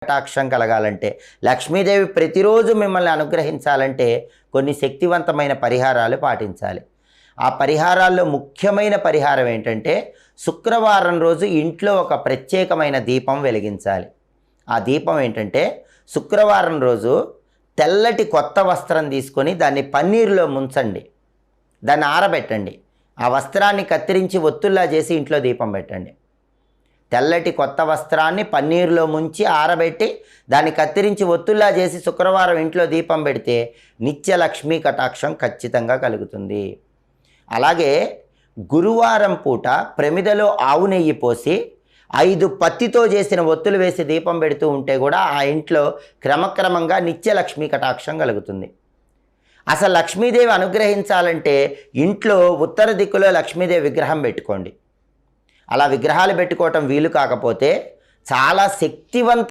కటాక్షం కలగాలంటే, లక్ష్మీదేవి ప్రతిరోజు మిమ్మల్ని అనుగ్రహించాలంటే కొన్ని శక్తివంతమైన పరిహారాలు పాటించాలి. ఆ పరిహారాల్లో ముఖ్యమైన పరిహారం ఏంటంటే, శుక్రవారం రోజు ఇంట్లో ఒక ప్రత్యేకమైన దీపం వెలిగించాలి. ఆ దీపం ఏంటంటే, శుక్రవారం రోజు తెల్లటి కొత్త వస్త్రం తీసుకొని దాన్ని పన్నీరులో ముంచండి, దాన్ని ఆరబెట్టండి. ఆ వస్త్రాన్ని కత్తిరించి ఒత్తుల్లా చేసి ఇంట్లో దీపం పెట్టండి. తెల్లటి కొత్త వస్త్రాన్ని పన్నీరులో ముంచి ఆరబెట్టి దాన్ని కత్తిరించి ఒత్తుల్లా చేసి శుక్రవారం ఇంట్లో దీపం పెడితే నిత్య లక్ష్మీ కటాక్షం ఖచ్చితంగా కలుగుతుంది. అలాగే గురువారం పూట ప్రమిదలో ఆవు నెయ్యి పోసి 5 పత్తితో చేసిన ఒత్తులు వేసి దీపం పెడుతూ ఉంటే కూడా ఆ ఇంట్లో క్రమక్రమంగా నిత్య లక్ష్మీ కటాక్షం కలుగుతుంది. అసలు లక్ష్మీదేవి అనుగ్రహించాలంటే ఇంట్లో ఉత్తర దిక్కులో లక్ష్మీదేవి విగ్రహం పెట్టుకోండి. అలా విగ్రహాలు పెట్టుకోవటం వీలు కాకపోతే చాలా శక్తివంత